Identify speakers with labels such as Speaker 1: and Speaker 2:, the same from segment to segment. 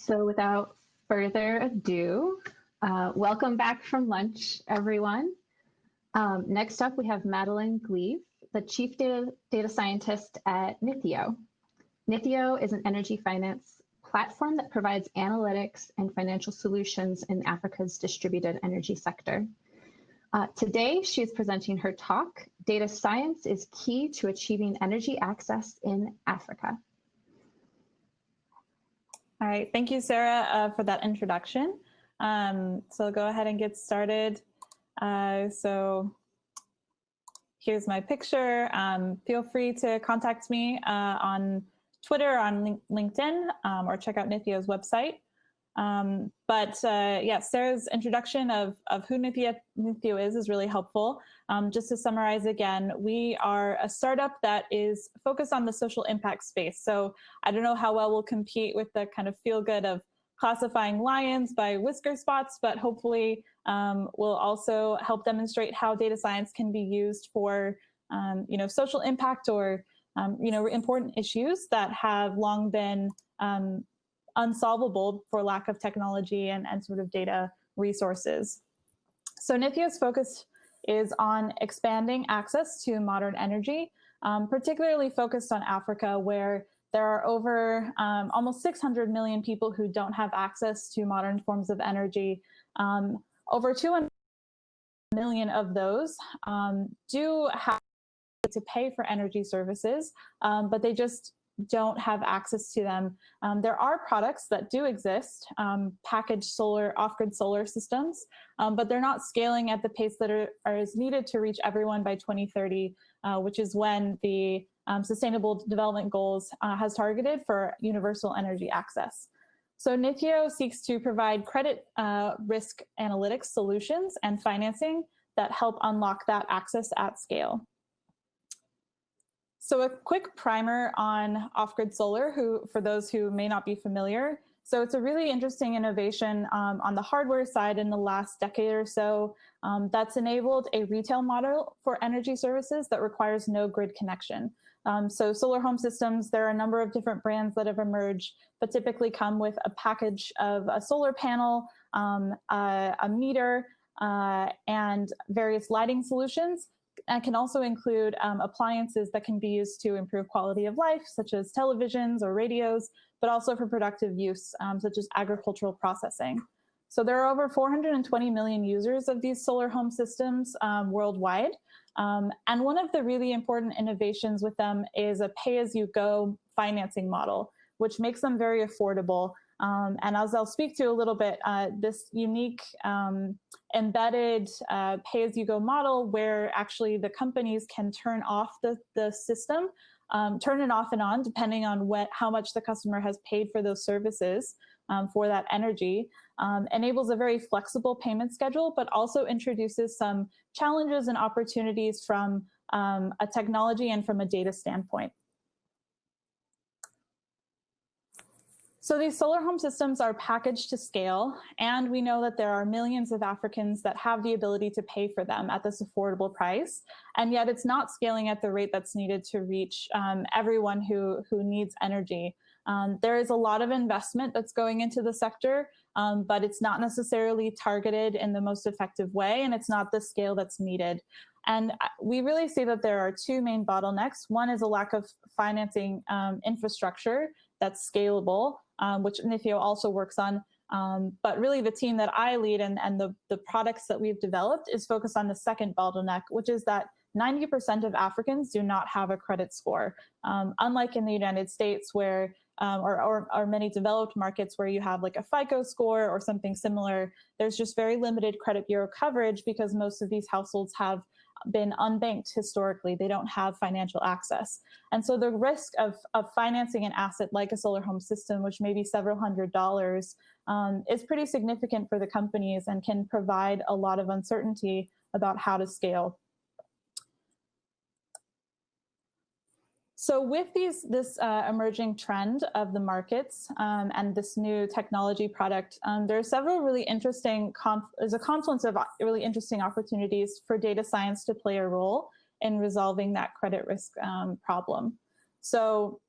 Speaker 1: So without further ado, welcome back from lunch, everyone. Next up, we have Madeleine Gleave, the Chief Data Scientist at Nithio. Nithio is an energy finance platform that provides analytics and financial solutions in Africa's distributed energy sector. Today, she is presenting her talk, Data Science is Key to Achieving Energy Access in Africa.
Speaker 2: All right, thank you, Sarah, for that introduction. So I'll go ahead and get started. So here's my picture. Feel free to contact me on Twitter, on LinkedIn, or check out Nithio's website. Yeah, Sarah's introduction of who Nithio is really helpful. Just to summarize again, we are a startup that is focused on the social impact space. So I don't know how well we'll compete with the kind of feel good of classifying lions by whisker spots, but hopefully we'll also help demonstrate how data science can be used for social impact or important issues that have long been unsolvable for lack of technology and sort of data resources. So Nithio's focus is on expanding access to modern energy, particularly focused on Africa, where there are over almost 600 million people who don't have access to modern forms of energy. Over 200 million of those do have to pay for energy services, but they just don't have access to them. There are products that do exist, packaged solar, off-grid solar systems, but they're not scaling at the pace that is needed to reach everyone by 2030, which is when the Sustainable Development Goals has targeted for universal energy access. So Nithio seeks to provide credit risk analytics solutions and financing that help unlock that access at scale. So a quick primer on off-grid solar, for those who may not be familiar. So it's a really interesting innovation on the hardware side in the last decade or so that's enabled a retail model for energy services that requires no grid connection. So solar home systems, there are a number of different brands that have emerged, but typically come with a package of a solar panel, a meter, and various lighting solutions. And can also include appliances that can be used to improve quality of life, such as televisions or radios, but also for productive use, such as agricultural processing. So there are over 420 million users of these solar home systems worldwide. And one of the really important innovations with them is a pay-as-you-go financing model, which makes them very affordable. And as I'll speak to a little bit, this unique embedded pay-as-you-go model where actually the companies can turn off the system, turn it off and on depending on how much the customer has paid for those services for that energy, enables a very flexible payment schedule, but also introduces some challenges and opportunities from a technology and from a data standpoint. So these solar home systems are packaged to scale, and we know that there are millions of Africans that have the ability to pay for them at this affordable price, and yet it's not scaling at the rate that's needed to reach everyone who needs energy. There is a lot of investment that's going into the sector, but it's not necessarily targeted in the most effective way, and it's not the scale that's needed. And we really see that there are two main bottlenecks. One is a lack of financing infrastructure that's scalable, which Nithio also works on. But really the team that I lead and the products that we've developed is focused on the second bottleneck, which is that 90% of Africans do not have a credit score. Unlike in the United States where, or many developed markets where you have like a FICO score or something similar, there's just very limited credit bureau coverage because most of these households have been unbanked historically. They don't have financial access. And so the risk of financing an asset like a solar home system, which may be several $100s, is pretty significant for the companies and can provide a lot of uncertainty about how to scale. So with this emerging trend of the markets and this new technology product, there are several really interesting, there's a confluence of really interesting opportunities for data science to play a role in resolving that credit risk problem. So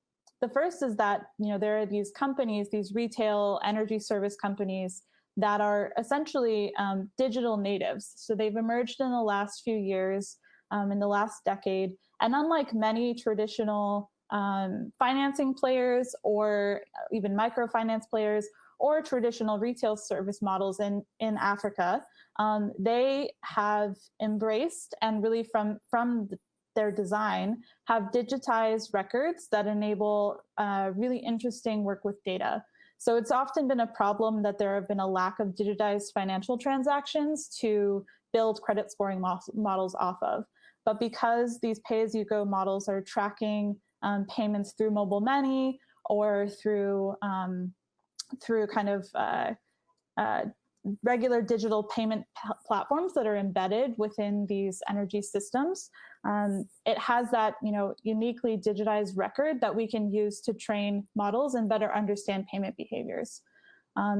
Speaker 2: The first is that, there are these companies, these retail energy service companies that are essentially digital natives. So they've emerged in the last few years, in the last decade. And unlike many traditional financing players or even microfinance players or traditional retail service models in Africa, they have embraced and really from their design have digitized records that enable really interesting work with data. So it's often been a problem that there have been a lack of digitized financial transactions to build credit scoring models off of. But because these pay-as-you-go models are tracking payments through mobile money or through kind of regular digital payment platforms that are embedded within these energy systems, it has that uniquely digitized record that we can use to train models and better understand payment behaviors.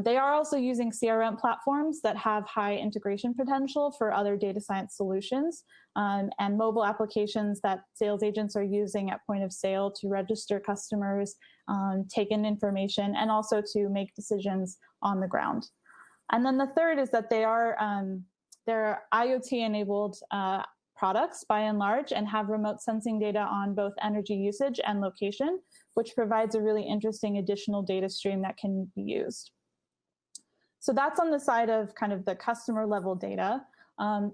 Speaker 2: They are also using CRM platforms that have high integration potential for other data science solutions, and mobile applications that sales agents are using at point of sale to register customers, take in information, and also to make decisions on the ground. And then the third is that they're IoT-enabled products by and large, and have remote sensing data on both energy usage and location, which provides a really interesting additional data stream that can be used. So that's on the side of kind of the customer level data.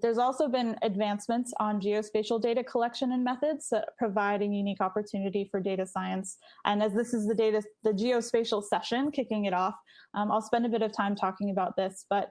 Speaker 2: There's also been advancements on geospatial data collection and methods that provide a unique opportunity for data science. And as this is the geospatial session, kicking it off, I'll spend a bit of time talking about this, but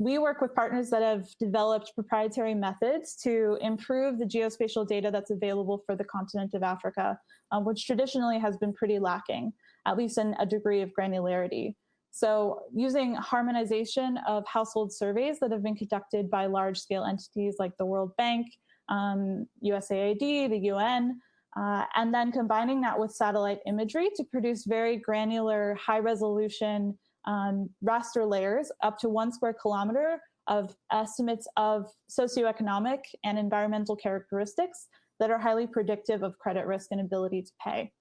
Speaker 2: we work with partners that have developed proprietary methods to improve the geospatial data that's available for the continent of Africa, which traditionally has been pretty lacking, at least in a degree of granularity. So using harmonization of household surveys that have been conducted by large-scale entities like the World Bank, USAID, the UN, and then combining that with satellite imagery to produce very granular, high-resolution raster layers up to 1 square kilometer of estimates of socioeconomic and environmental characteristics that are highly predictive of credit risk and ability to pay.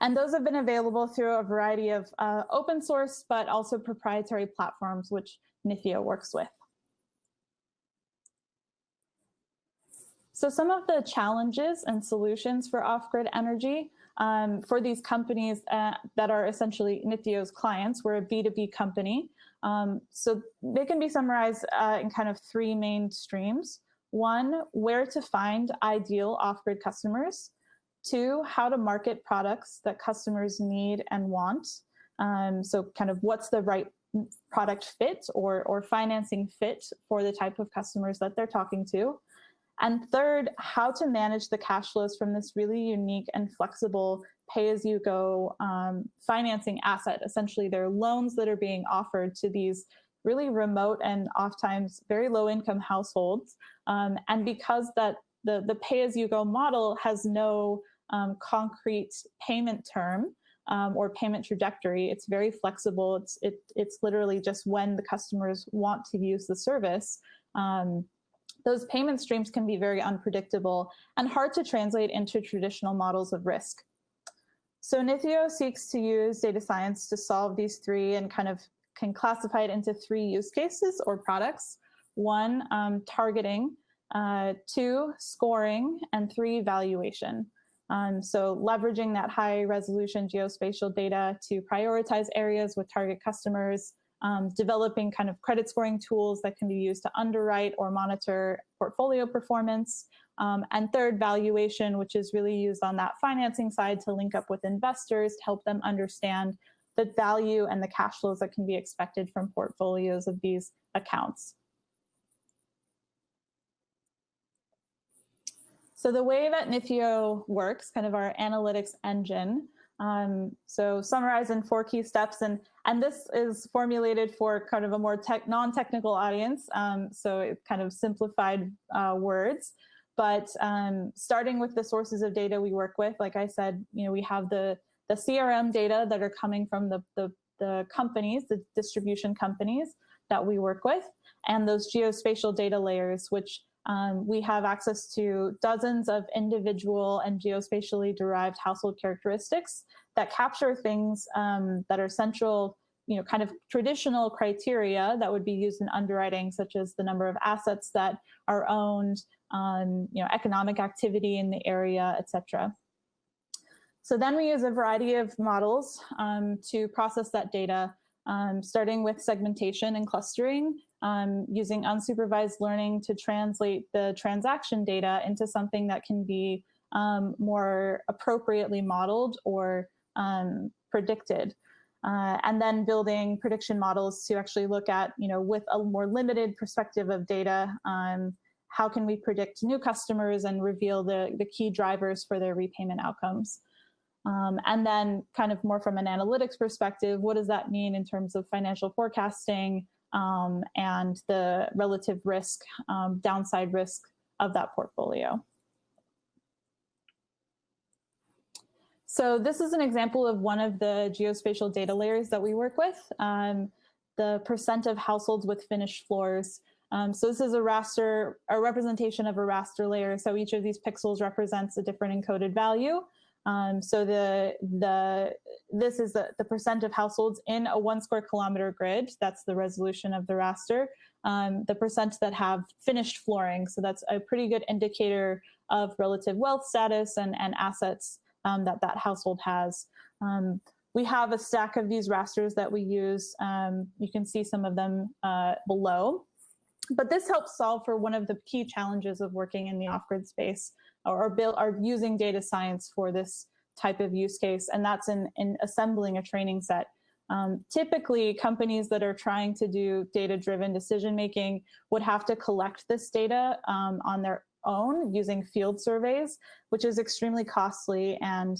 Speaker 2: And those have been available through a variety of open source, but also proprietary platforms, which Nithio works with. So some of the challenges and solutions for off-grid energy for these companies that are essentially Nithio's clients. We're a B2B company. So they can be summarized in kind of 3 main streams. 1, where to find ideal off-grid customers. 2, how to market products that customers need and want. So kind of what's the right product fit or financing fit for the type of customers that they're talking to. And 3rd, how to manage the cash flows from this really unique and flexible pay-as-you-go financing asset. Essentially, they're loans that are being offered to these really remote and oftentimes very low-income households. And because that the pay-as-you-go model has no concrete payment term or payment trajectory, it's very flexible. It's literally just when the customers want to use the service. Those payment streams can be very unpredictable and hard to translate into traditional models of risk. So Nithio seeks to use data science to solve these 3 and kind of can classify it into 3 use cases or products. 1, targeting, 2, scoring, and 3, valuation. So leveraging that high resolution geospatial data to prioritize areas with target customers, developing kind of credit scoring tools that can be used to underwrite or monitor portfolio performance, and 3rd, valuation, which is really used on that financing side to link up with investors to help them understand the value and the cash flows that can be expected from portfolios of these accounts. So the way that Nifio works, kind of our analytics engine, so summarize in 4 key steps, and this is formulated for kind of a more non-technical audience, so it's kind of simplified words. But starting with the sources of data we work with, like I said, we have the CRM data that are coming from the companies, the distribution companies that we work with, and those geospatial data layers, which we have access to dozens of individual and geospatially derived household characteristics that capture things that are central, kind of traditional criteria that would be used in underwriting, such as the number of assets that are owned, economic activity in the area, etc. So then we use a variety of models to process that data, starting with segmentation and clustering, using unsupervised learning to translate the transaction data into something that can be more appropriately modeled or predicted. And then building prediction models to actually look at, with a more limited perspective of data, how can we predict new customers and reveal the key drivers for their repayment outcomes. And then kind of more from an analytics perspective, what does that mean in terms of financial forecasting and the relative risk, downside risk of that portfolio. So this is an example of one of the geospatial data layers that we work with, the percent of households with finished floors. So this is a representation of a raster layer. So each of these pixels represents a different encoded value. So this is the percent of households in a 1 square kilometer grid. That's the resolution of the raster. The percent that have finished flooring. So that's a pretty good indicator of relative wealth status and assets that household has. We have a stack of these rasters that we use. You can see some of them below. But this helps solve for one of the key challenges of working in the off-grid space, or using data science for this type of use case, and that's in assembling a training set. Typically, companies that are trying to do data-driven decision-making would have to collect this data on their own using field surveys, which is extremely costly. And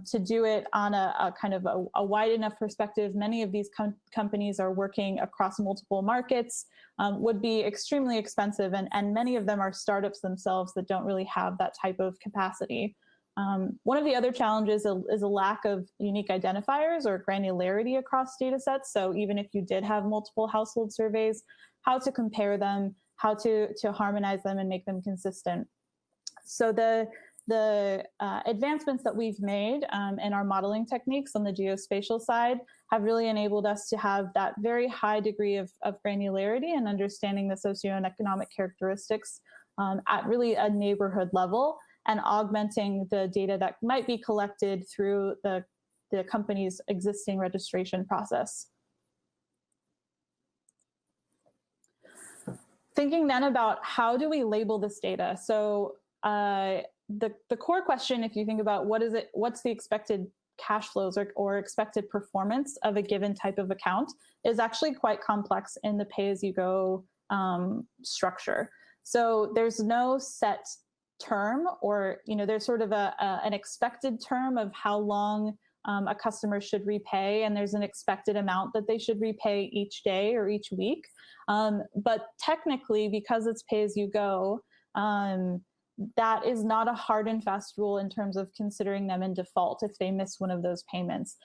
Speaker 2: to do it on a kind of a wide enough perspective, many of these companies are working across multiple markets, would be extremely expensive. And many of them are startups themselves that don't really have that type of capacity. One of the other challenges is a lack of unique identifiers or granularity across data sets. So even if you did have multiple household surveys, how to compare them, how to harmonize them and make them consistent. So the advancements that we've made in our modeling techniques on the geospatial side have really enabled us to have that very high degree of granularity and understanding the socioeconomic characteristics at really a neighborhood level, and augmenting the data that might be collected through the company's existing registration process. Thinking then about how do we label this data? So the core question, if you think about what's the expected cash flows or expected performance of a given type of account, is actually quite complex in the pay-as-you-go structure. So there's no set term, or there's sort of an expected term of how long a customer should repay, and there's an expected amount that they should repay each day or each week. But technically, because it's pay-as-you-go, that is not a hard and fast rule in terms of considering them in default if they miss one of those payments.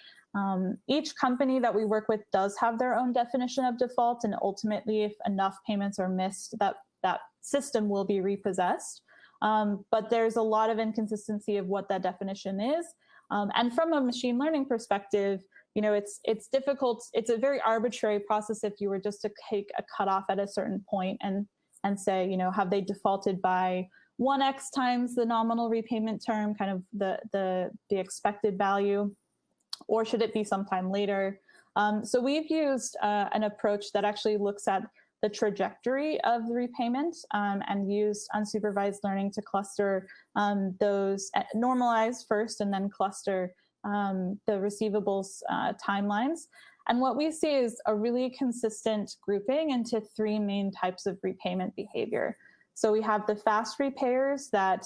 Speaker 2: Each company that we work with does have their own definition of default, and ultimately, if enough payments are missed, that system will be repossessed. But there's a lot of inconsistency of what that definition is. And from a machine learning perspective, it's difficult. It's a very arbitrary process if you were just to take a cutoff at a certain point and say, have they defaulted by 1x times the nominal repayment term, kind of the expected value, or should it be sometime later? So we've used an approach that actually looks at the trajectory of the repayment and used unsupervised learning to cluster those, normalize first and then cluster the receivables timelines. And what we see is a really consistent grouping into 3 main types of repayment behavior. So we have the fast repayers that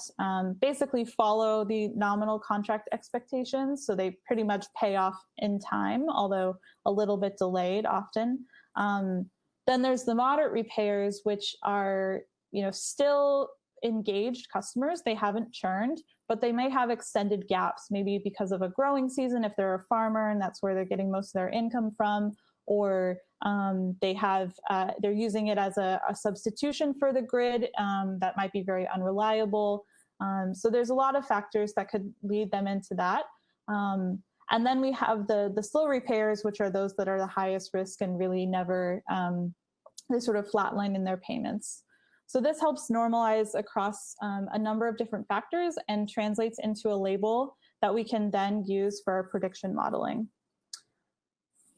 Speaker 2: basically follow the nominal contract expectations. So they pretty much pay off in time, although a little bit delayed often. Then there's the moderate repayers, which are still engaged customers. They haven't churned, but they may have extended gaps, maybe because of a growing season if they're a farmer and that's where they're getting most of their income from, or They're using it as a substitution for the grid that might be very unreliable. So there's a lot of factors that could lead them into that. And then we have the slow repairs, which are those that are the highest risk and really never, they sort of flatline in their payments. So this helps normalize across a number of different factors and translates into a label that we can then use for our prediction modeling.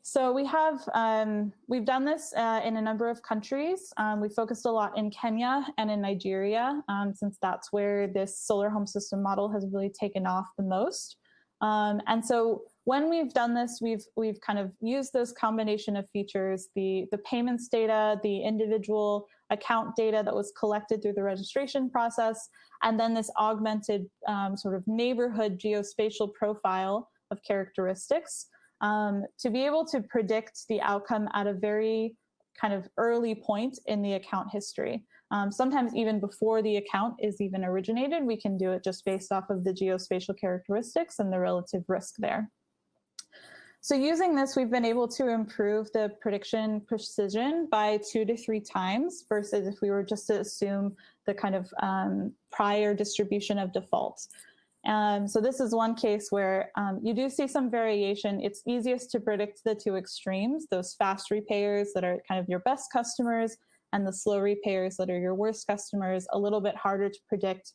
Speaker 2: So we've done this in a number of countries. We focused a lot in Kenya and in Nigeria, since that's where this solar home system model has really taken off the most. And so when we've done this, we've kind of used this combination of features, the payments data, the individual account data that was collected through the registration process, and then this augmented sort of neighborhood geospatial profile of characteristics to be able to predict the outcome at a very kind of early point in the account history. Sometimes even before the account is even originated, we can do it just based off of the geospatial characteristics and the relative risk there. So using this, we've been able to improve the prediction precision by 2 to 3 times versus if we were just to assume the kind of prior distribution of default. So this is one case where you do see some variation. It's easiest to predict the 2 extremes, those fast repayers that are kind of your best customers and the slow repayers that are your worst customers, a little bit harder to predict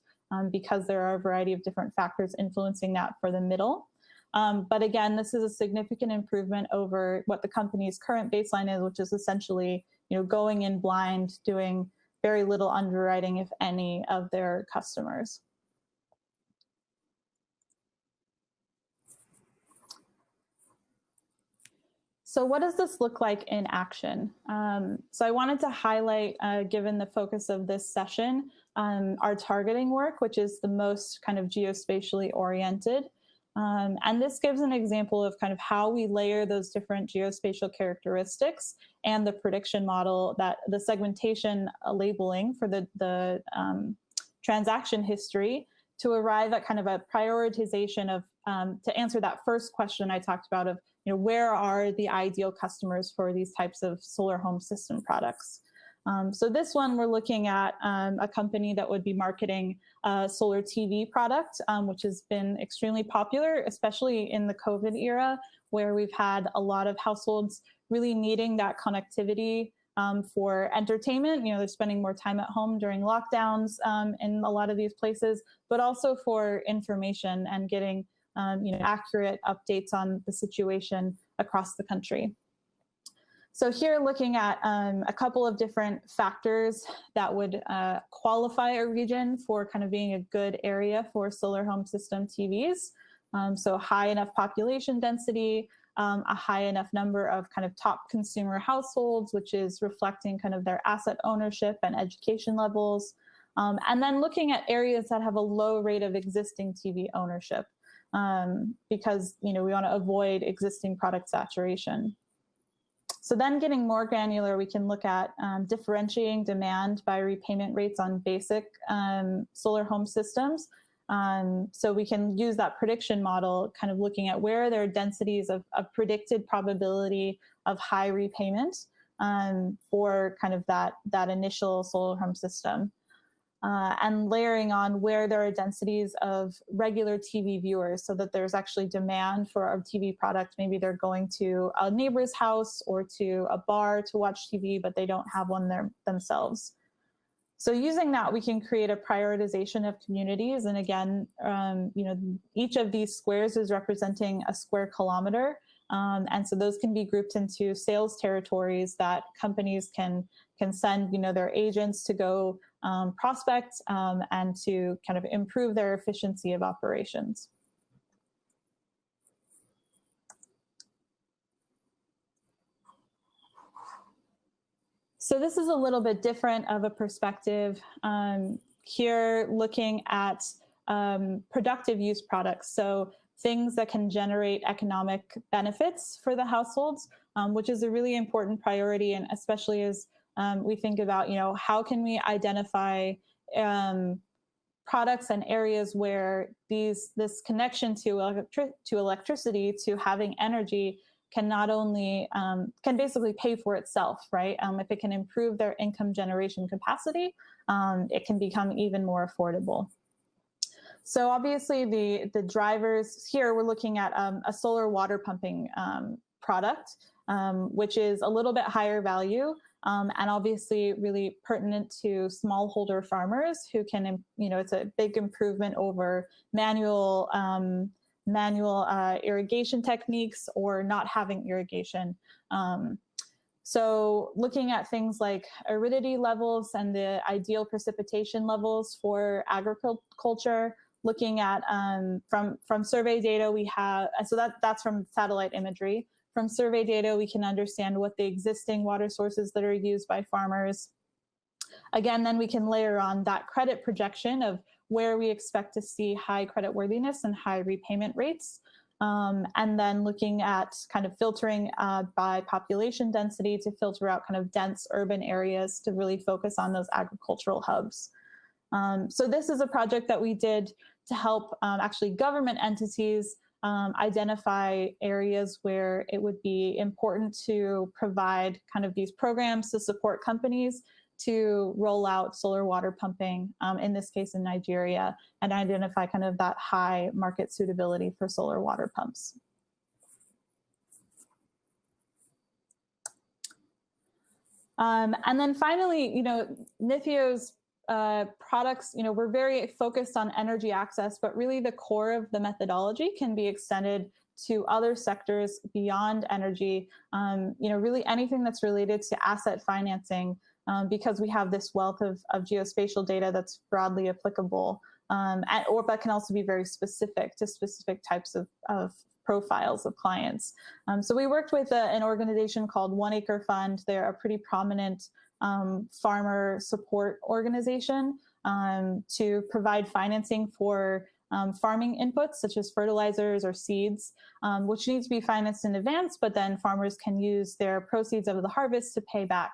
Speaker 2: because there are a variety of different factors influencing that for the middle. But again, this is a significant improvement over what the company's current baseline is, which is essentially, going in blind, doing very little underwriting, if any, of their customers. So what does this look like in action? So I wanted to highlight, given the focus of this session, our targeting work, which is the most kind of geospatially oriented. And this gives an example of kind of how we layer those different geospatial characteristics and the prediction model, that the segmentation labeling for the transaction history to arrive at kind of a prioritization of, to answer that first question I talked about of, where are the ideal customers for these types of solar home system products? So this one, we're looking at a company that would be marketing a solar TV product, which has been extremely popular, especially in the COVID era, where we've had a lot of households really needing that connectivity for entertainment. They're spending more time at home during lockdowns in a lot of these places, but also for information and getting accurate updates on the situation across the country. So here, looking at a couple of different factors that would qualify a region for kind of being a good area for solar home system TVs. So high enough population density, a high enough number of kind of top consumer households, which is reflecting kind of their asset ownership and education levels. And then looking at areas that have a low rate of existing TV ownership, because we want to avoid existing product saturation. So then getting more granular, we can look at differentiating demand by repayment rates on basic solar home systems. So we can use that prediction model, kind of looking at where there are densities of predicted probability of high repayment for kind of that initial solar home system. And layering on where there are densities of regular TV viewers so that there's actually demand for our TV product. Maybe they're going to a neighbor's house or to a bar to watch TV, but they don't have one there themselves. So using that, we can create a prioritization of communities. And again, each of these squares is representing a square kilometer. And so those can be grouped into sales territories that companies can send, their agents to go prospect and to kind of improve their efficiency of operations. So this is a little bit different of a perspective here, looking at productive use products. So things that can generate economic benefits for the households, which is a really important priority, and especially as we think about, how can we identify products and areas where this connection to electricity, to having energy, can not only, can basically pay for itself, right? If it can improve their income generation capacity, it can become even more affordable. So obviously the drivers here, we're looking at a solar water pumping product, which is a little bit higher value, and obviously really pertinent to smallholder farmers who can, it's a big improvement over manual irrigation techniques or not having irrigation. So looking at things like aridity levels and the ideal precipitation levels for agriculture, looking at from survey data we have, so that's from satellite imagery. From survey data, we can understand what the existing water sources that are used by farmers. Again, then we can layer on that credit projection of where we expect to see high creditworthiness and high repayment rates. And then looking at kind of filtering by population density to filter out kind of dense urban areas to really focus on those agricultural hubs. So this is a project that we did to help actually government entities identify areas where it would be important to provide kind of these programs to support companies to roll out solar water pumping, in this case in Nigeria, and identify kind of that high market suitability for solar water pumps. And then finally, Nithio's products, we're very focused on energy access, but really the core of the methodology can be extended to other sectors beyond energy, really anything that's related to asset financing, because we have this wealth of geospatial data that's broadly applicable, but can also be very specific to specific types of profiles of clients. So we worked with an organization called 1 Acre Fund. They're a pretty prominent farmer support organization to provide financing for farming inputs such as fertilizers or seeds, which need to be financed in advance, but then farmers can use their proceeds of the harvest to pay back.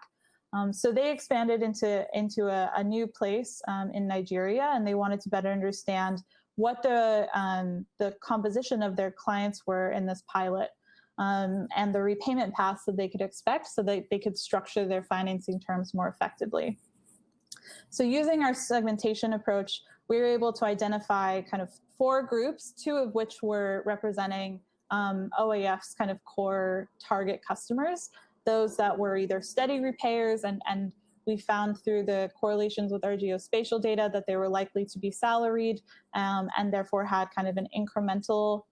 Speaker 2: So they expanded into a new place in Nigeria, and they wanted to better understand what the composition of their clients were in this pilot, and the repayment paths that they could expect so that they could structure their financing terms more effectively. So using our segmentation approach, we were able to identify kind of 4 groups, 2 of which were representing OAF's kind of core target customers, those that were either steady repayers, and we found through the correlations with our geospatial data that they were likely to be salaried, and therefore had kind of an incremental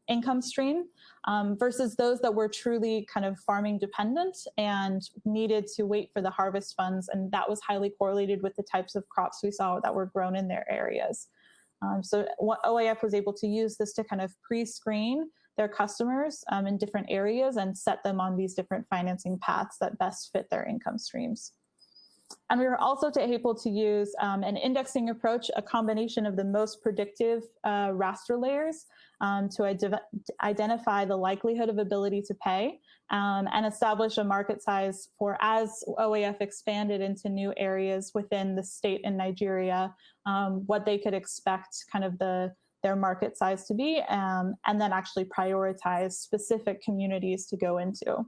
Speaker 2: income stream, versus those that were truly kind of farming dependent and needed to wait for the harvest funds. And that was highly correlated with the types of crops we saw that were grown in their areas. So what OAF was able to use this to kind of pre-screen their customers in different areas and set them on these different financing paths that best fit their income streams. And we were also able to use an indexing approach, a combination of the most predictive raster layers to identify the likelihood of ability to pay, and establish a market size for, as OAF expanded into new areas within the state in Nigeria, what they could expect kind of their market size to be, and then actually prioritize specific communities to go into.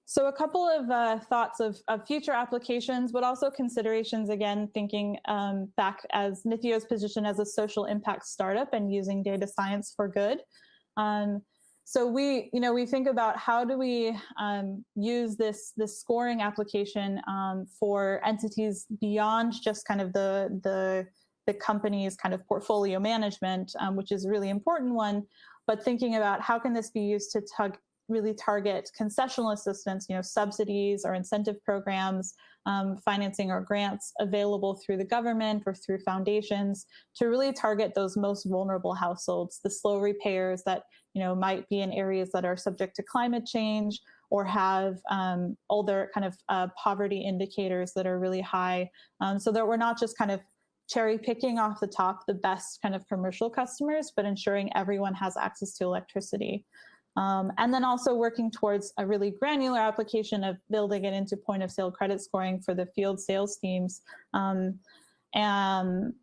Speaker 2: So a couple of thoughts of future applications, but also considerations, again, thinking back as Nithio's position as a social impact startup and using data science for good. So we think about how do we use this scoring application for entities beyond just kind of the company's kind of portfolio management, which is a really important one, but thinking about how can this be used to really target concessional assistance, subsidies or incentive programs, financing or grants available through the government or through foundations to really target those most vulnerable households, the slow repayers that might be in areas that are subject to climate change or have older kind of poverty indicators that are really high, so that we're not just kind of cherry picking off the top the best kind of commercial customers, but ensuring everyone has access to electricity. And then also working towards a really granular application of building it into point of sale credit scoring for the field sales teams,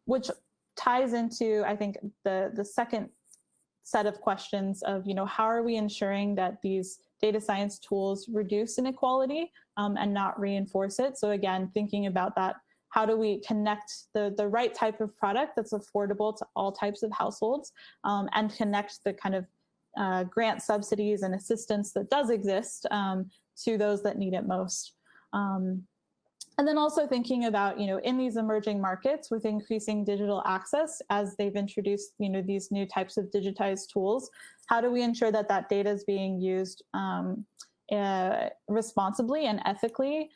Speaker 2: which ties into, I think, the second set of questions of, how are we ensuring that these data science tools reduce inequality and not reinforce it? So again, thinking about that, how do we connect the right type of product that's affordable to all types of households and connect the kind of grant subsidies and assistance that does exist to those that need it most. And then also thinking about, in these emerging markets with increasing digital access, as they've introduced, these new types of digitized tools, how do we ensure that that data is being used responsibly and ethically,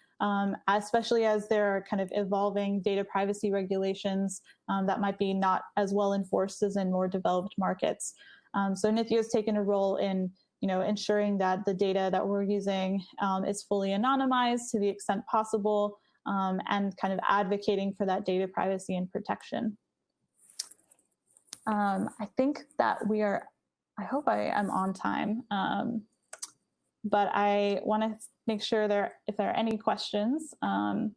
Speaker 2: especially as there are kind of evolving data privacy regulations that might be not as well enforced as in more developed markets. So Nithio has taken a role in ensuring that the data that we're using is fully anonymized to the extent possible, and kind of advocating for that data privacy and protection. I think that I hope I am on time, but I want to make sure if there are any questions, and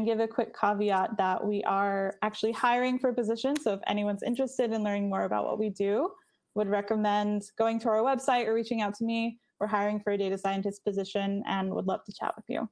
Speaker 2: give a quick caveat that we are actually hiring for positions. So if anyone's interested in learning more about what we do, would recommend going to our website or reaching out to me. We're hiring for a data scientist position and would love to chat with you.